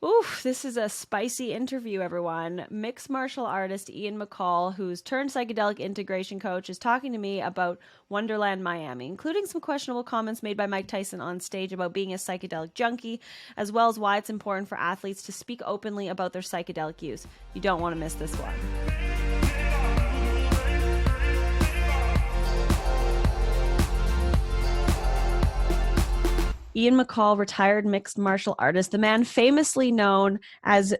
Oof, this is a spicy interview, everyone. Mixed martial artist Ian McCall, who's turned psychedelic integration coach, is talking to me about Wonderland Miami, including some questionable comments made by Mike Tyson on stage about being a psychedelic junkie, as well as why it's important for athletes to speak openly about their psychedelic use. You don't want to miss this one. Ian McCall, retired mixed martial artist, the man famously known as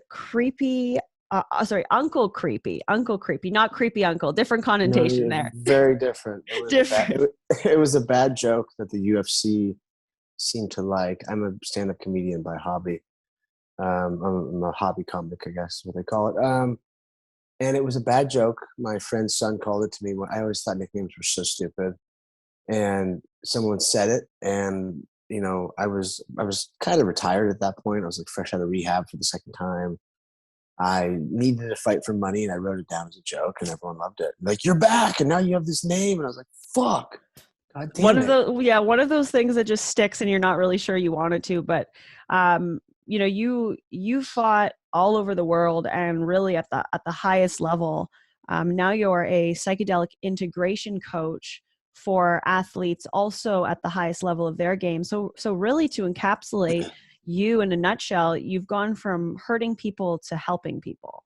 Uncle Creepy, not creepy uncle, different No, connotation yeah, there. very different. It was a bad. Different. It was a bad joke that the UFC seemed to like. I'm a stand-up comedian by hobby. I'm a hobby comic, I guess is what they call it. And it was a bad joke. My friend's son called it to me. I always thought nicknames were so stupid, and someone said it, and I was kind of retired at that point. I was like fresh out of rehab for the second time. I needed to fight for money, and I wrote it down as a joke, and everyone loved it. Like, you're back, and now you have this name, and I was like, "Fuck, god damn it!" One of those things that just sticks and you're not really sure you wanted to, but you fought all over the world and really at the highest level. Now you're a psychedelic integration coach for athletes also at the highest level of their game. So really, to encapsulate you in a nutshell, you've gone from hurting people to helping people.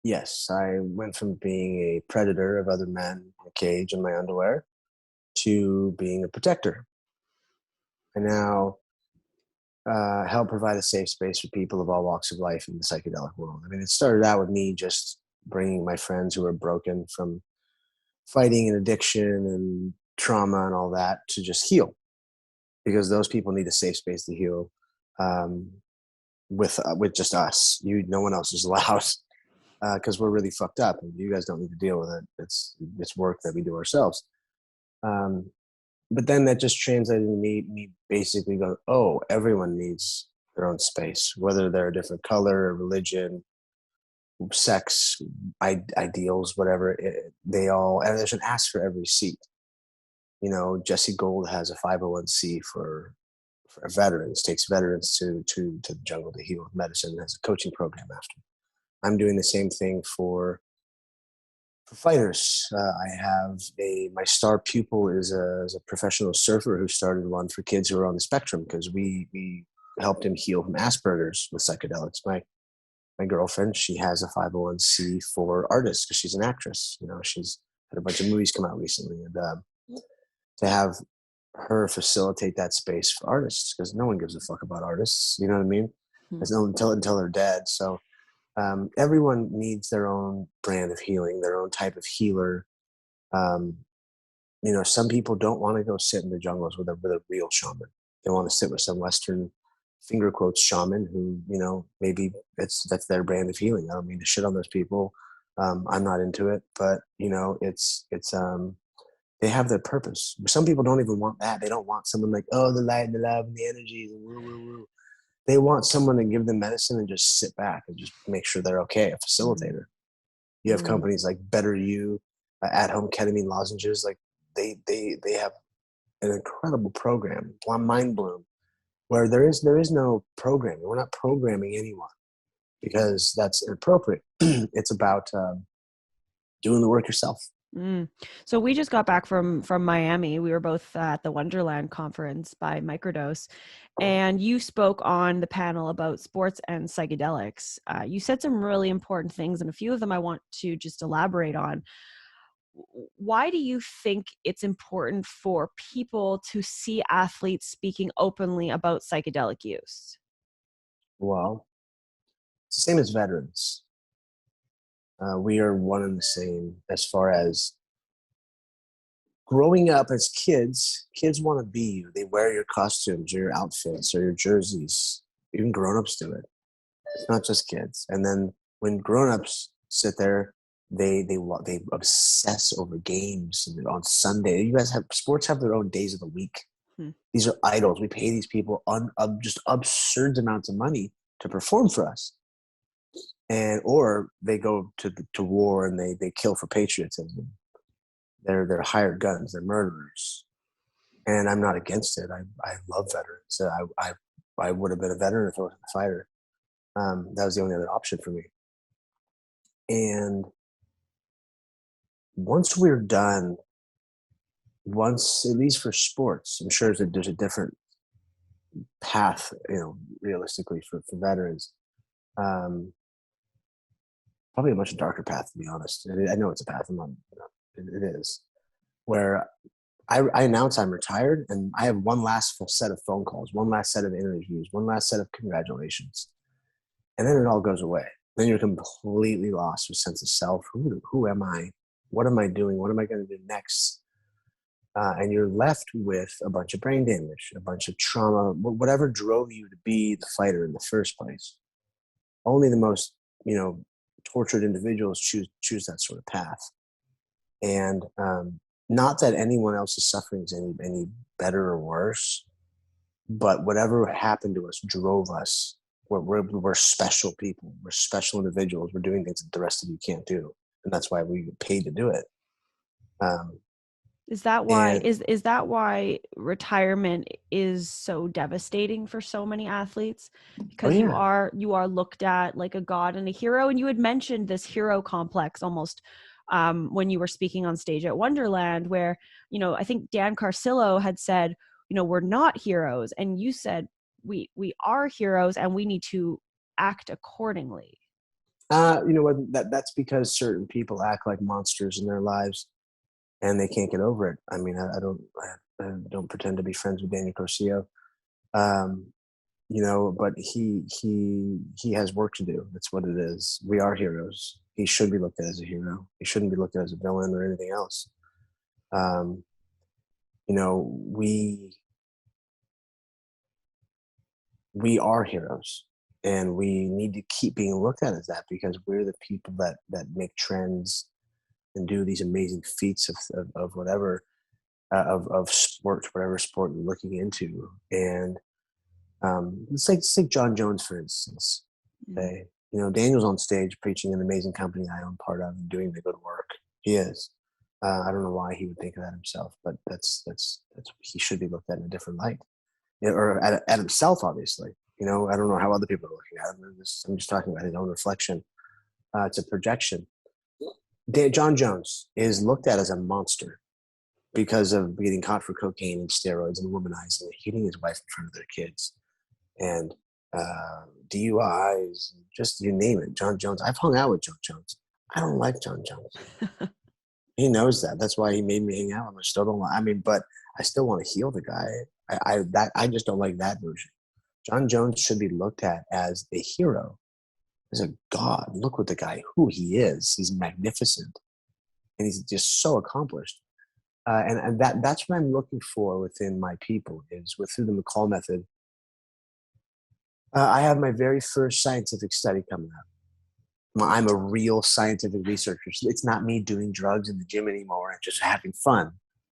Yes, I went from being a predator of other men in a cage in my underwear to being a protector. I now help provide a safe space for people of all walks of life in the psychedelic world. I mean, it started out with me just bringing my friends who were broken from fighting and addiction and trauma and all that to just heal, because those people need a safe space to heal um, with just us. No one else is allowed, because we're really fucked up, and you guys don't need to deal with it. It's work that we do ourselves. Um, but then that just translated to me basically going, oh, everyone needs their own space, whether they're a different color, religion, sex, ideals, whatever. And there's an ask for every seat. Jesse Gold has a 501c for veterans, takes veterans to the jungle to heal with medicine, has a coaching program after. I'm doing the same thing for fighters. I have my star pupil is a professional surfer who started one for kids who are on the spectrum, because we helped him heal from Asperger's with psychedelics. My girlfriend, she has a 501c for artists because she's an actress. She's had a bunch of movies come out recently, and to have her facilitate that space for artists, because no one gives a fuck about artists. You know what I mean? Until they're dead. So everyone needs their own brand of healing, their own type of healer. Some people don't want to go sit in the jungles with a real shaman. They want to sit with some Western finger quotes shaman who, maybe that's their brand of healing. I don't mean to shit on those people. I'm not into it, but it's they have their purpose. Some people don't even want that. They don't want someone like, oh, the light and the love and the energy. Woo, woo, woo. They want someone to give them medicine and just sit back and just make sure they're okay, a facilitator. You have companies like Better You, at-home ketamine lozenges. Like they have an incredible program, Mind Bloom, where there is no programming. We're not programming anyone because that's inappropriate. It's about doing the work yourself. So we just got back from Miami. We were both at the Wonderland conference by Microdose, and you spoke on the panel about sports and psychedelics. You said some really important things, and a few of them I want to just elaborate on. Why do you think it's important for people to see athletes speaking openly about psychedelic use? Well, it's the same as veterans. We are one and the same as far as growing up as kids. Kids want to be you. They wear your costumes or your outfits or your jerseys. Even grown-ups do it. It's not just kids. And then when grown-ups sit there, they obsess over games on Sunday. You guys sports have their own days of the week. These are idols. We pay these people just absurd amounts of money to perform for us. Or they go to war and they kill for patriotism. They're hired guns. They're murderers. And I'm not against it. I love veterans. I would have been a veteran if I wasn't a fighter. That was the only other option for me. And once we're done, at least for sports, I'm sure there's a different path, realistically for veterans. Um, Probably a much darker path, to be honest. I know it's a path. I'm not, it is. Where I announce I'm retired, and I have one last set of phone calls, one last set of interviews, one last set of congratulations, and then it all goes away. Then you're completely lost with sense of self. Who am I? What am I doing? What am I going to do next? And you're left with a bunch of brain damage, a bunch of trauma, whatever drove you to be the fighter in the first place. Only the most, tortured individuals choose that sort of path. And not that anyone else's suffering is any better or worse, but whatever happened to us drove us. We're special people. We're special individuals. We're doing things that the rest of you can't do, and that's why we get paid to do it. Is that why is that why retirement is so devastating for so many athletes? Because you are looked at like a god and a hero, and you had mentioned this hero complex almost when you were speaking on stage at Wonderland, where I think Dan Carcillo had said, we're not heroes, and you said we are heroes, and we need to act accordingly. You know what? That's because certain people act like monsters in their lives, and they can't get over it. I mean, I don't pretend to be friends with Daniel Corsillo, but he has work to do. That's what it is. We are heroes. He should be looked at as a hero. He shouldn't be looked at as a villain or anything else. We are heroes, and we need to keep being looked at as that, because we're the people that make trends and do these amazing feats of whatever, of sport, whatever sport you're looking into. And let's take John Jones, for instance. Okay. Daniel's on stage preaching an amazing company I own part of and doing the good work. He is. I don't know why he would think of that himself, but that's he should be looked at in a different light, or at himself, obviously. I don't know how other people are looking at him. I'm just talking about his own reflection. It's a projection. John Jones is looked at as a monster because of getting caught for cocaine and steroids and womanizing and hitting his wife in front of their kids, and DUIs, just you name it. John Jones. I've hung out with John Jones. I don't like John Jones. He knows that. That's why he made me hang out with him. I still don't like. But I still want to heal the guy. I just don't like that version. John Jones should be looked at as a hero, as a god. Look what who he is. He's magnificent, and he's just so accomplished. And that's what I'm looking for within my people, is through the McCall Method. I have my very first scientific study coming up. I'm a real scientific researcher. So it's not me doing drugs in the gym anymore and just having fun,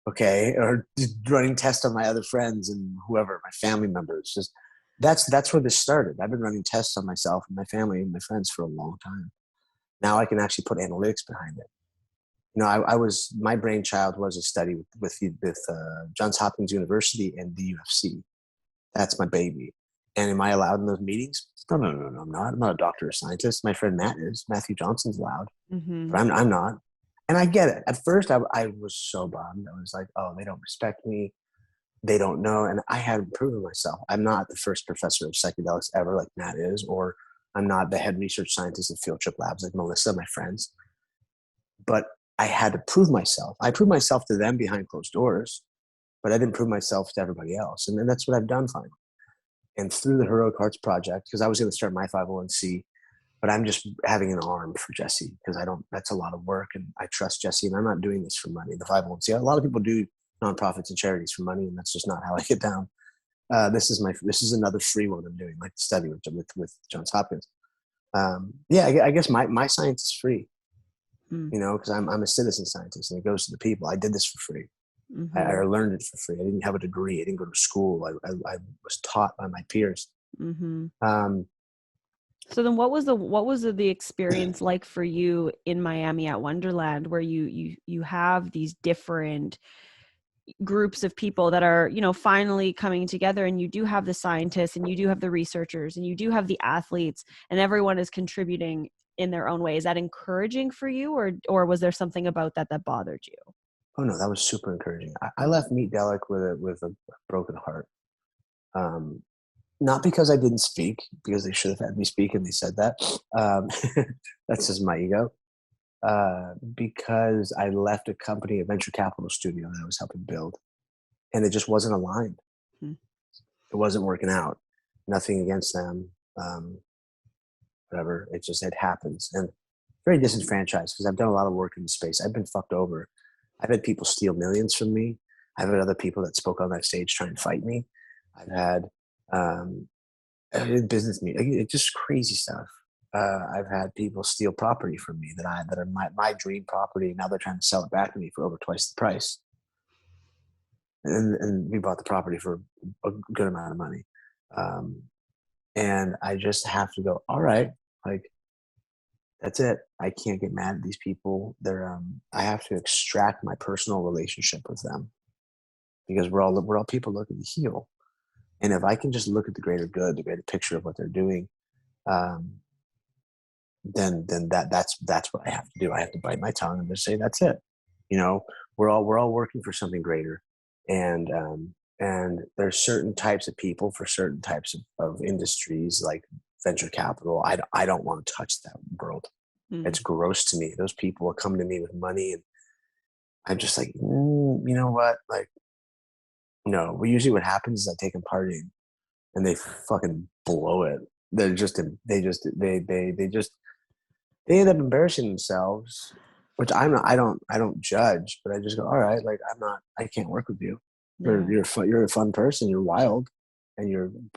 okay? Or just running tests on my other friends and whoever, my family members. Just that's where this started. I've been running tests on myself and my family and my friends for a long time. Now I can actually put analytics behind it. My brainchild was a study with Johns Hopkins University and the UFC. That's my baby. And am I allowed in those meetings? No, I'm not. I'm not a doctor or scientist. My friend Matt is. Matthew Johnson's allowed, but I'm not. And I get it. At first, I was so bummed. I was like, oh, they don't respect me. They don't know. And I hadn't proven myself. I'm not the first professor of psychedelics ever like Matt is, or I'm not the head research scientist at Field Trip Labs like Melissa, my friends. But I had to prove myself. I proved myself to them behind closed doors, but I didn't prove myself to everybody else. And then that's what I've done finally. And through the Heroic Hearts Project, because I was going to start my 501c, but I'm just having an arm for Jesse, because that's a lot of work, and I trust Jesse, and I'm not doing this for money. The 501c, a lot of people do nonprofits and charities for money, and that's just not how I get down. This is another free one I'm doing, like the study with Johns Hopkins. I guess my science is free, because I'm a citizen scientist, and it goes to the people. I did this for free. Mm-hmm. I learned it for free. I didn't have a degree. I didn't go to school. I was taught by my peers. Mm-hmm. So then what was the experience like for you in Miami at Wonderland, where you have these different groups of people that are, you know, finally coming together, and you do have the scientists and you do have the researchers and you do have the athletes, and everyone is contributing in their own way. Is that encouraging for you, or was there something about that that bothered you? Oh no, that was super encouraging. I left Meet Delic with a broken heart. Um, Not because I didn't speak, because they should have had me speak and they said that. Um, that's just my ego. Because I left a company, a venture capital studio that I was helping build, and it just wasn't aligned. Hmm. It wasn't working out. Nothing against them. Um, Whatever. It happens. And very disenfranchised because I've done a lot of work in the space. I've been fucked over. I've had people steal millions from me. I've had other people that spoke on that stage try and fight me. I've had um, business meetings, it's just crazy stuff. I've had people steal property from me that are my dream property. Now they're trying to sell it back to me for over twice the price. And we bought the property for a good amount of money. Um, and I just have to go, all right, like, that's it. I can't get mad at these people. I have to extract my personal relationship with them because we're all people looking to heal. And if I can just look at the greater good, the greater picture of what they're doing, um, then that's what I have to do. I have to bite my tongue and just say that's it. You know, we're all working for something greater, and there's certain types of people for certain types of industries like venture capital. I don't want to touch that world. It's gross to me. Those people will come to me with money, and I'm just like, you know what? Like, no. Well, usually what happens is I take them partying, and they fucking blow it. They end up embarrassing themselves, which I don't judge, but I just go, all right, like I can't work with you. Yeah. You're a fun person. You're wild, and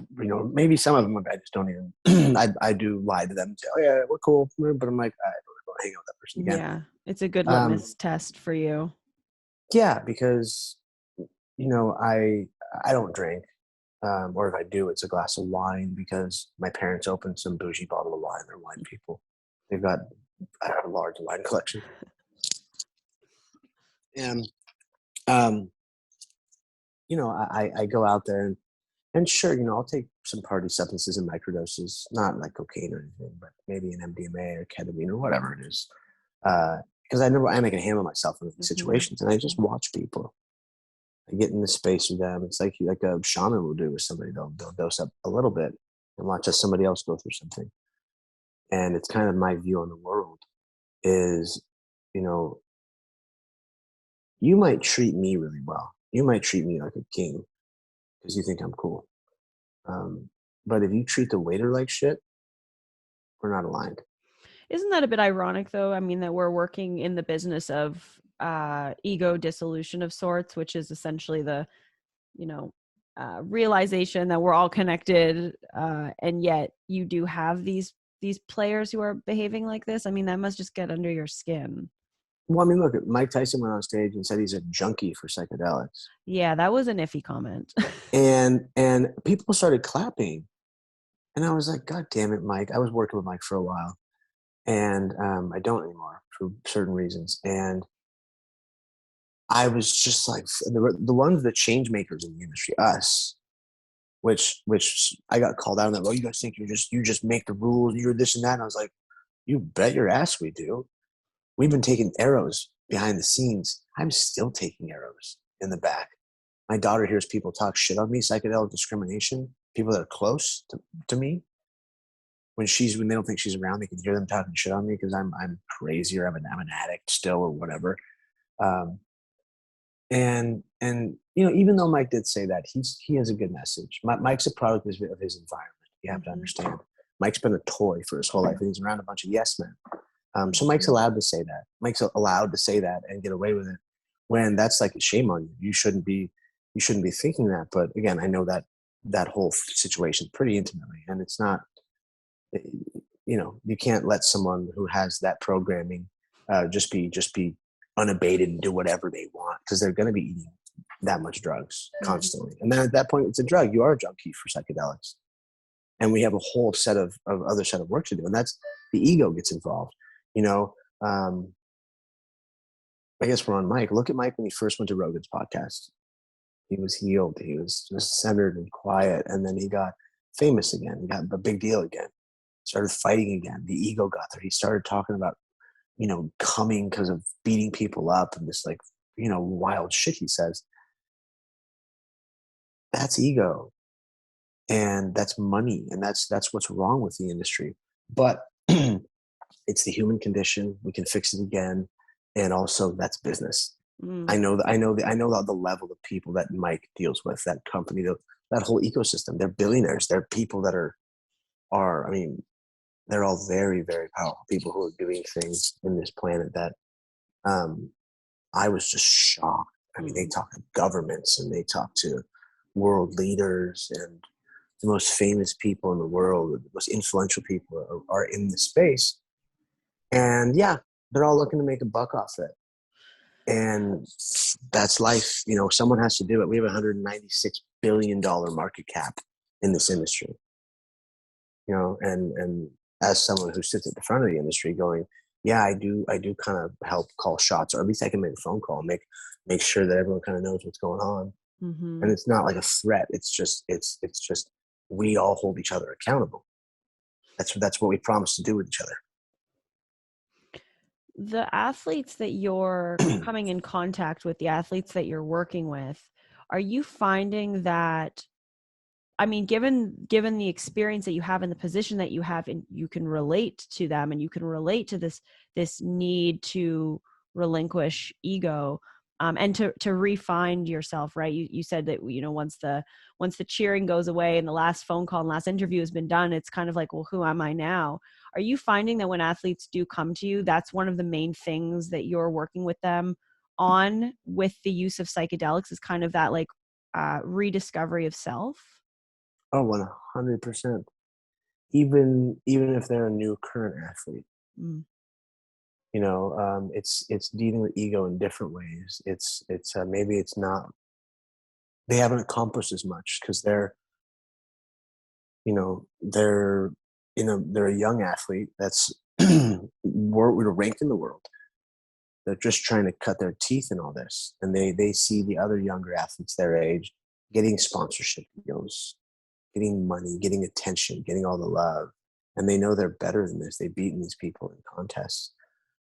maybe some of them I just don't even. I do lie to them and say, oh yeah, we're cool, but I'm like, I don't want to hang out with that person again. Yeah. It's a good Um, litmus test for you. yeah, because I don't drink, or if I do, it's a glass of wine because my parents opened some bougie bottle of wine. They're wine people. They've got a large wine collection, and um, I go out there and sure, I'll take some party substances in microdoses, not like cocaine or anything, but maybe an MDMA or ketamine or whatever it is, because I can handle myself in these situations, and I just watch people. I get in the space with them. It's like a shaman will do with somebody. They'll dose up a little bit and watch as somebody else go through something. And it's kind of my view on the world is, you know, you might treat me really well. You might treat me like a king because you think I'm cool. But if you treat the waiter like shit, we're not aligned. Isn't that a bit ironic, though? I mean, that we're working in the business of ego dissolution of sorts, which is essentially the, you know, realization that we're all connected, and yet you do have these players who are behaving like this. I mean, that must just get under your skin. Well, I mean, look, Mike Tyson went on stage and said he's a junkie for psychedelics, Yeah, that was an iffy comment. and people started clapping, and I was like, God damn it, Mike! I was working with Mike for a while, and I don't anymore for certain reasons, and I was just like the ones that change makers in the industry, us, which I got called out on that. Oh, you guys think you just make the rules, you're this and that. And I was like, you bet your ass we do. We've been taking arrows behind the scenes. I'm still taking arrows in the back. My daughter hears people talk shit on me, psychedelic discrimination, people that are close to me. When they don't think she's around, they can hear them talking shit on me because I'm crazy or I'm an addict still or whatever. Um, and even though Mike did say that, he has a good message. Mike's a product of his environment. You have to understand. Mike's been a toy for his whole life, and he's around a bunch of yes men. So Mike's allowed to say that. Mike's allowed to say that and get away with it. When that's like a shame on you. You shouldn't be thinking that. But again, I know that whole situation pretty intimately, and it's not. You can't let someone who has that programming just be unabated and do whatever they want because they're going to be eating that much drugs constantly. And then at that point, it's a drug. You are a junkie for psychedelics. And we have a whole set of other set of work to do. And that's the ego gets involved. I guess we're on Mike. Look at Mike when he first went to Rogan's podcast. He was healed. He was just centered and quiet. And then he got famous again. He got a big deal again. Started fighting again. The ego got there. He started talking about, coming because of beating people up and this, like, wild shit he says. That's ego. And that's money. And that's what's wrong with the industry. But it's the human condition. We can fix it again. And also that's business. Mm. I know the level of people that Mike deals with, that company, that whole ecosystem. They're billionaires. They're people that I mean, they're all very, very powerful people who are doing things in this planet that I was just shocked. I mean, they talk to governments and they talk to world leaders and the most famous people in the world, the most influential people are in this space. And yeah, they're all looking to make a buck off it. And that's life. Someone has to do it. We have a $196 billion market cap in this industry. And as someone who sits at the front of the industry going, yeah, I do kind of help call shots, or at least I can make a phone call, make sure that everyone kind of knows what's going on. Mm-hmm. And it's not like a threat. It's just we all hold each other accountable. That's what we promise to do with each other. The athletes that you're coming in contact with, the athletes that you're working with, are you finding that, I mean, given the experience that you have and the position that you have, and you can relate to them and you can relate to this need to relinquish ego, and to refine yourself, right? You said that, once the cheering goes away and the last phone call and last interview has been done, it's kind of like, well, who am I now? Are you finding that when athletes do come to you, that's one of the main things that you're working with them on with the use of psychedelics, is kind of that, like, rediscovery of self? Oh, 100%. Even if they're a new current athlete, Mm. it's dealing with ego in different ways. Maybe it's not, they haven't accomplished as much because they're a young athlete that's we're ranked in the world. They're just trying to cut their teeth in all this, and they see the other younger athletes their age getting sponsorship deals, getting money, getting attention, getting all the love, and they know they're better than this. They've beaten these people in contests.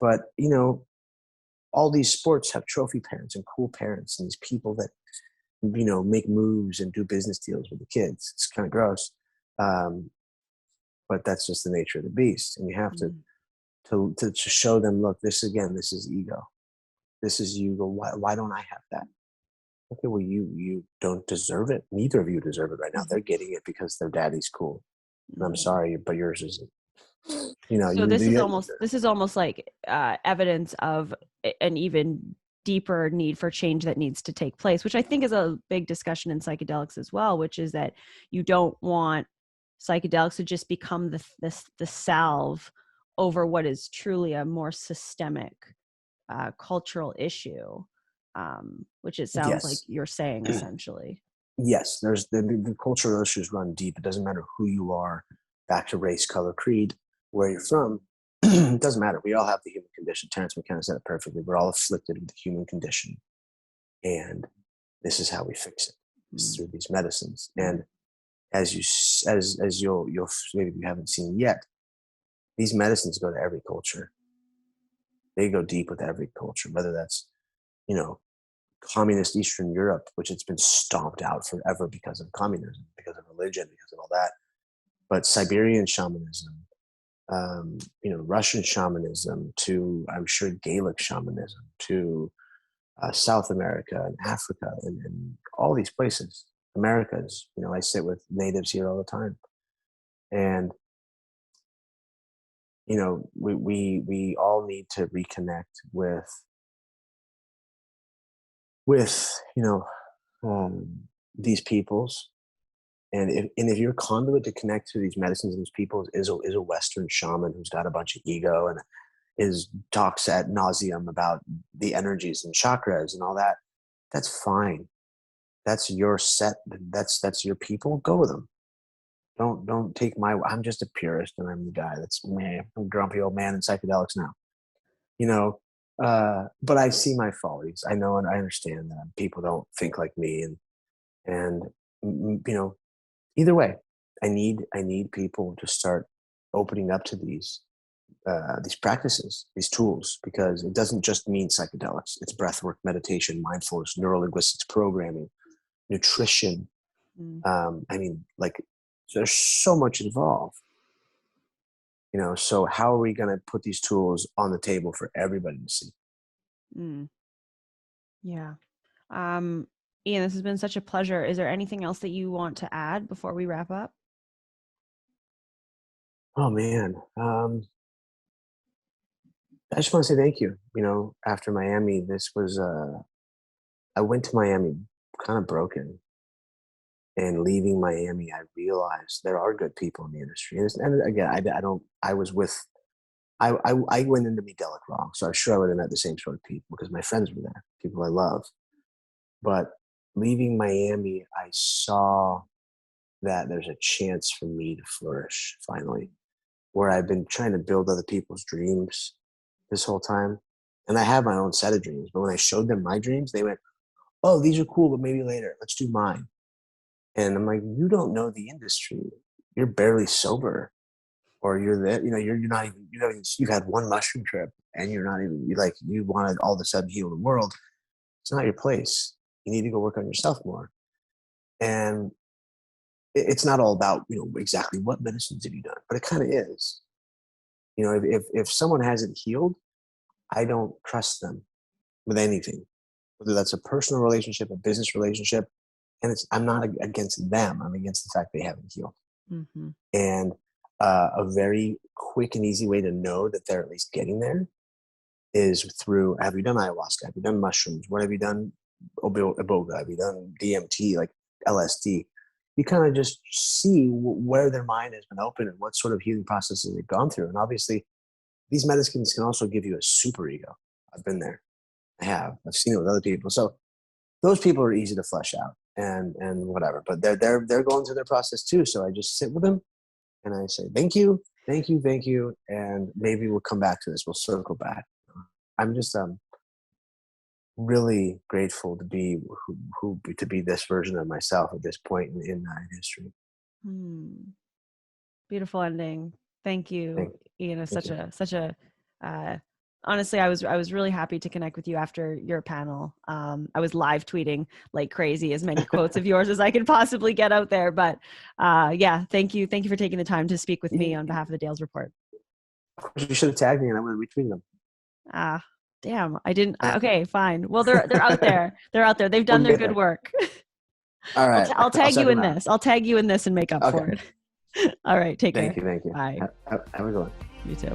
But all these sports have trophy parents and cool parents and these people that make moves and do business deals with the kids. It's kind of gross, but that's just the nature of the beast. And you have to show them, look, this is ego. This is you. Go, why don't I have that? Okay, well, you don't deserve it. Neither of you deserve it right now. They're getting it because their daddy's cool. And I'm sorry, but yours isn't. So this is almost like evidence of an even deeper need for change that needs to take place, which I think is a big discussion in psychedelics as well, which is that you don't want psychedelics to just become the salve over what is truly a more systemic cultural issue, which it sounds like you're saying essentially. Yes, there's the cultural issues run deep. It doesn't matter who you are, back to race, color, creed, where you're from. It doesn't matter. We all have the human condition. Terence McKenna said it perfectly. We're all afflicted with the human condition. And this is how we fix it. It's through these medicines. And as you'll maybe you haven't seen yet, these medicines go to every culture. They go deep with every culture, whether that's, communist Eastern Europe, which it's been stomped out forever because of communism, because of religion, because of all that. But Siberian shamanism, Russian shamanism, to, I'm sure, Gaelic shamanism, to South America and Africa and all these places, Americas. I sit with natives here all the time. And, we all need to reconnect with these peoples. And if your conduit to connect to these medicines and these people is a Western shaman who's got a bunch of ego and talks ad nauseum about the energies and chakras and all that, that's fine. That's your set. That's your people. Go with them. Don't take I'm just a purist and I'm the guy that's me. I'm a grumpy old man in psychedelics now. But I see my follies. I know and I understand that people don't think like me, and And, either way, I need people to start opening up to these practices, these tools, because it doesn't just mean psychedelics. It's breathwork, meditation, mindfulness, neurolinguistics, programming, nutrition. Mm. Like, there's so much involved. So how are we going to put these tools on the table for everybody to see? Mm. Yeah. Ian, this has been such a pleasure. Is there anything else that you want to add before we wrap up? Oh man. I just want to say thank you. After Miami, I went to Miami kind of broken, and leaving Miami, I realized there are good people in the industry. And again, I don't, I was with, I went into Medelic wrong. So I'm sure I would have met the same sort of people because my friends were there, people I love. But leaving Miami, I saw that there's a chance for me to flourish finally, where I've been trying to build other people's dreams this whole time. And I have my own set of dreams, but when I showed them my dreams, they went, "Oh, these are cool, but maybe later. Let's do mine." And I'm like, "You don't know the industry. You're barely sober, or you're there. You're not even. You've had one mushroom trip, and you're not even. You want to all of a sudden heal the world. It's not your place. You need to go work on yourself more." And it's not all about exactly what medicines have you done, but it kind of is. If someone hasn't healed, I don't trust them with anything, whether that's a personal relationship, a business relationship. And I'm not against them. I'm against the fact they haven't healed. Mm-hmm. And a very quick and easy way to know that they're at least getting there is through, have you done ayahuasca? Have you done mushrooms? What have you done? Iboga? Have you done DMT, like LSD? You kind of just see where their mind has been open and what sort of healing processes they've gone through. And obviously, these medicines can also give you a super ego. I've been there. I've seen it with other people. So those people are easy to flesh out and whatever, but they're going through their process too. So I just sit with them and I say, thank you. And maybe we'll come back to this. We'll circle back. I'm just really grateful to be to be this version of myself at this point in history. Beautiful ending. Thank you, Ian. It's Thank such a honestly, I was really happy to connect with you after your panel. I was live tweeting like crazy as many quotes of yours as I could possibly get out there. But yeah, thank you for taking the time to speak with me on behalf of the Dales Report. You should have tagged me and I would have retweeted them. Damn, I didn't. Okay, fine. Well, they're out there. They're out there. They've done their good work. All right. I'll tag you in this. I'll tag you in this and make up for it. All right. Take care. Thank you. Bye. Have a good one. You too.